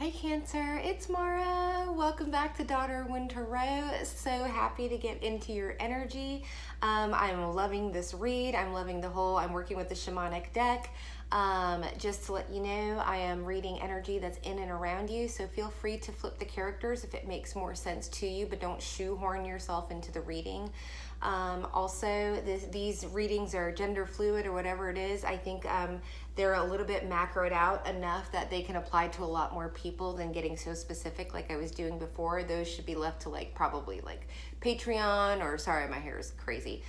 Hi Cancer, it's Mara. Welcome back to Daughter Wind Tarot. So happy to get into your energy. I'm loving this read. I'm loving I'm working with the shamanic deck. Just to let you know, I am reading energy that's in and around you, so feel free to flip the characters if it makes more sense to you, but don't shoehorn yourself into the reading. Also, these readings are gender fluid or whatever it is. I think they're a little bit macroed out enough that they can apply to a lot more people than getting so specific like I was doing before. Those should be left to probably Patreon, or sorry, my hair is crazy.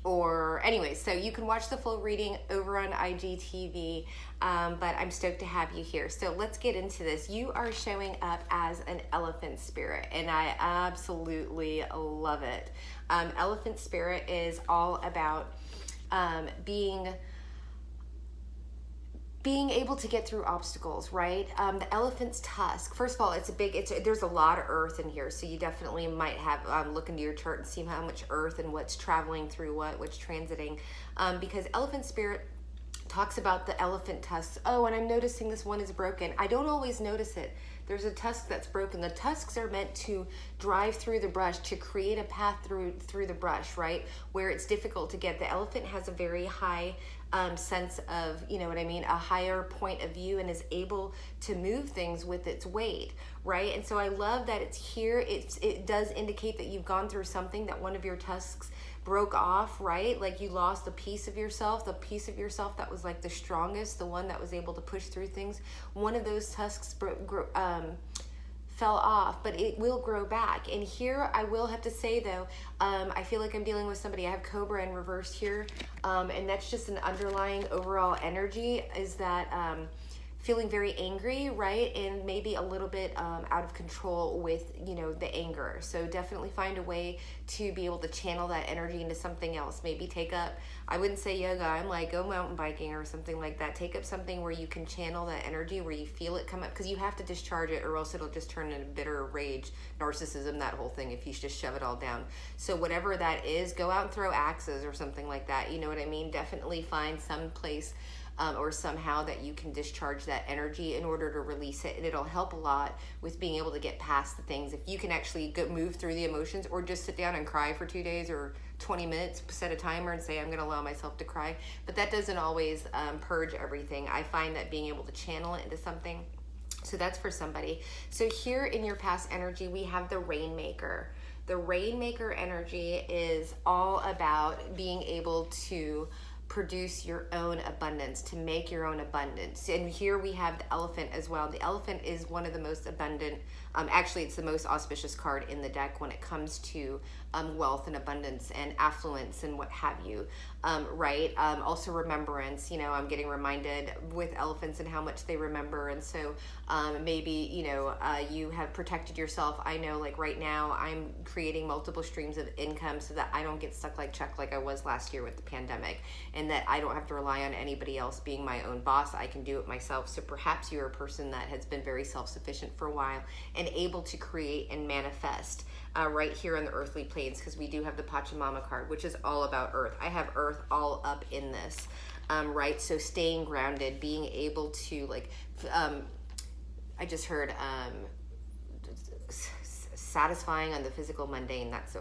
Or anyway, so you can watch the full reading over on IGTV, but I'm stoked to have you here. So let's get into this. You are showing up as an elephant spirit, and I absolutely love it. Elephant spirit is all about being able to get through obstacles, right? The elephant's tusk, first of all, there's a lot of earth in here, so you definitely might have, look into your chart and see how much earth and what's traveling through what's transiting, because elephant spirit talks about the elephant tusks. Oh, and I'm noticing this one is broken. I don't always notice it. There's a tusk that's broken. The tusks are meant to drive through the brush, to create a path through the brush, right? Where it's difficult to get. The elephant has a very high sense of, you know what I mean, a higher point of view, and is able to move things with its weight, right? And so I love that it's here. It does indicate that you've gone through something, that one of your tusks broke off, right? Like you lost a piece of yourself, that was like the strongest, the one that was able to push through things. One of those tusks fell off, but it will grow back. And here I will have to say though, I feel like I'm dealing with somebody. I have Cobra in reverse here, and that's just an underlying overall energy, is that feeling very angry, right? And maybe a little bit out of control with, the anger. So definitely find a way to be able to channel that energy into something else. Maybe take up, I wouldn't say yoga, I'm like, go mountain biking or something like that. Take up something where you can channel that energy, where you feel it come up, because you have to discharge it, or else it'll just turn into bitter rage, narcissism, that whole thing, if you just shove it all down. So whatever that is, go out and throw axes or something like that. You know what I mean? Definitely find some place or somehow that you can discharge that energy in order to release it, and it'll help a lot with being able to get past the things. If you can actually move through the emotions, or just sit down and cry for 2 days or 20 minutes, set a timer and say, I'm going to allow myself to cry. But that doesn't always purge everything. I find that being able to channel it into something, so that's for somebody. So here in your past energy, we have the Rainmaker. The Rainmaker energy is all about being able to produce your own abundance, to make your own abundance. And here we have the elephant as well. The elephant is one of the most abundant, actually it's the most auspicious card in the deck when it comes to wealth and abundance and affluence and what have you, right? Also remembrance, I'm getting reminded with elephants and how much they remember. And so maybe, you have protected yourself. I know, like right now, I'm creating multiple streams of income so that I don't get stuck like Chuck like I was last year with the pandemic, and that I don't have to rely on anybody else being my own boss. I can do it myself. So perhaps you're a person that has been very self-sufficient for a while and able to create and manifest right here on the earthly planes, because we do have the Pachamama card, which is all about earth. I have earth all up in this, right? So staying grounded, being able to I just heard satisfying on the physical mundane. That's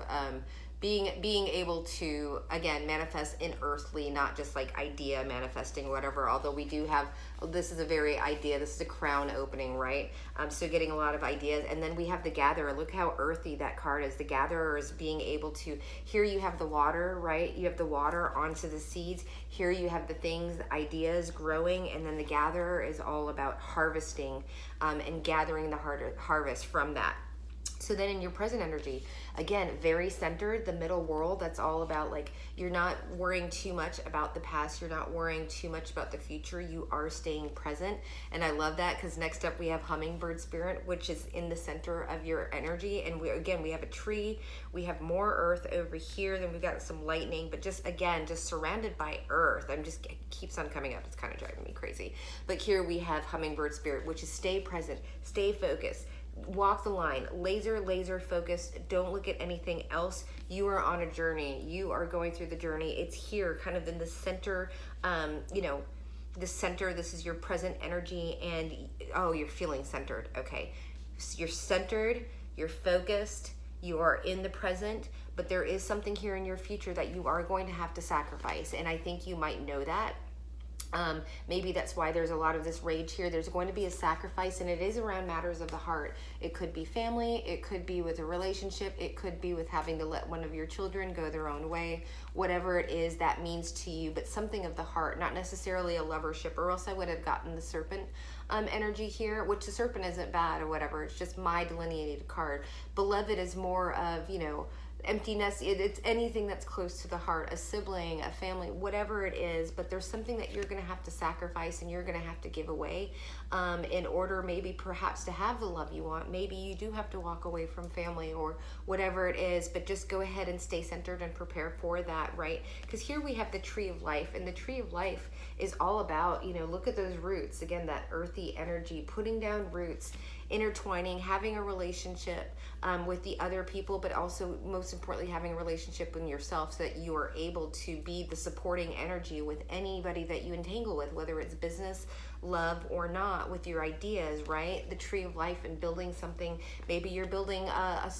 being able to, again, manifest in earthly, not just like idea manifesting, whatever. Although we do have, this is a very idea, this is a crown opening, right? So getting a lot of ideas. And then we have the Gatherer. Look how earthy that card is. The Gatherer is being able to, here you have the water, right? You have the water onto the seeds. Here you have the things, the ideas growing. And then the Gatherer is all about harvesting and gathering the harvest from that. So then in your present energy, again, very centered, the middle world, that's all about you're not worrying too much about the past. You're not worrying too much about the future. You are staying present. And I love that, because next up we have Hummingbird Spirit, which is in the center of your energy. And we have a tree. We have more earth over here. Then we've got some lightning, but just surrounded by earth. It keeps on coming up. It's kind of driving me crazy. But here we have Hummingbird Spirit, which is stay present, stay focused. Walk the line, laser focused. Don't look at anything else. You are on a journey. You are going through the journey. It's here kind of in the center, the center, this is your present energy, and oh, you're feeling centered. Okay, so you're centered, you're focused, you are in the present, but there is something here in your future that you are going to have to sacrifice, and I think you might know that. Maybe that's why there's a lot of this rage here. There's going to be a sacrifice, and it is around matters of the heart. It could be family, it could be with a relationship, it could be with having to let one of your children go their own way, whatever it is that means to you, but something of the heart, not necessarily a lovership, or else I would have gotten the serpent energy here, which the serpent isn't bad or whatever. It's just my delineated card. Beloved is more of, you know, emptiness. It's anything that's close to the heart, a sibling, a family, whatever it is, but there's something that you're going to have to sacrifice and you're going to have to give away in order maybe perhaps to have the love you want. Maybe you do have to walk away from family or whatever it is, but just go ahead and stay centered and prepare for that, right? Because here we have the tree of life, and the tree of life is all about, you know, look at those roots again, that earthy energy, putting down roots, intertwining, having a relationship with the other people, but also most importantly having a relationship with yourself, so that you are able to be the supporting energy with anybody that you entangle with, whether it's business, love, or not, with your ideas, right? The tree of life and building something. Maybe you're building a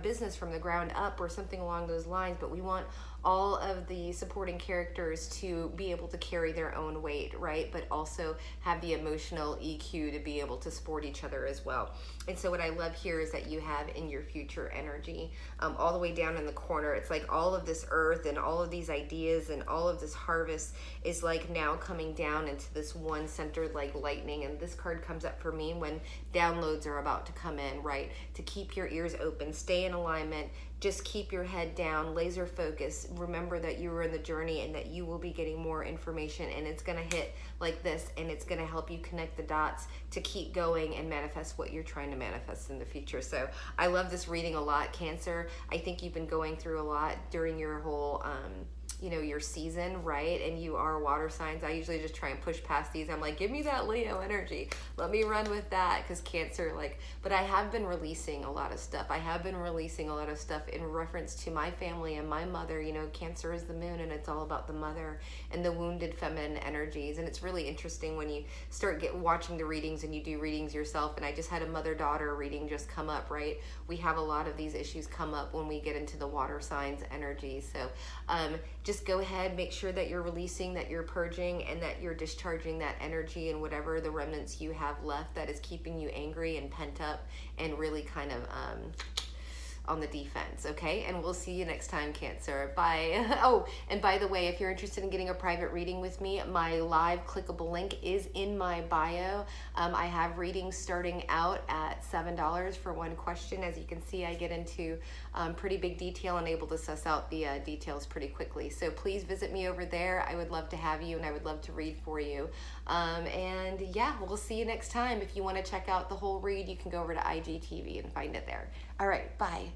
business from the ground up or something along those lines, but we want all of the supporting characters to be able to carry their own weight, right? But also have the emotional EQ to be able to support each other as well. And so what I love here is that you have in your future energy, all the way down in the corner, it's like all of this earth and all of these ideas and all of this harvest is like now coming down into this one center like lightning. And this card comes up for me when downloads are about to come in, right? To keep your ears open, stay in alignment, just keep your head down, laser focus. Remember that you were in the journey and that you will be getting more information, and it's going to hit like this, and it's going to help you connect the dots to keep going and manifest what you're trying to manifest in the future. So I love this reading a lot, Cancer. I think you've been going through a lot during your whole you know, your season, right? And you are water signs. I usually just try and push past these. I'm like, give me that Leo energy. Let me run with that, because Cancer, like, but I have been releasing a lot of stuff. I have been releasing a lot of stuff in reference to my family and my mother. You know, Cancer is the moon, and it's all about the mother and the wounded feminine energies. And it's really interesting when you start watching the readings and you do readings yourself. And I just had a mother-daughter reading just come up, right? We have a lot of these issues come up when we get into the water signs energy. So just go ahead, make sure that you're releasing, that you're purging, and that you're discharging that energy and whatever the remnants you have left that is keeping you angry and pent up and really kind of on the defense, okay? And we'll see you next time, Cancer. Bye. Oh, and by the way, if you're interested in getting a private reading with me, my live clickable link is in my bio. I have readings starting out at $7 for one question. As you can see, I get into pretty big detail and able to suss out the details pretty quickly. So please visit me over there. I would love to have you, and I would love to read for you. And yeah, we'll see you next time. If you want to check out the whole read, you can go over to IGTV and find it there. All right, bye.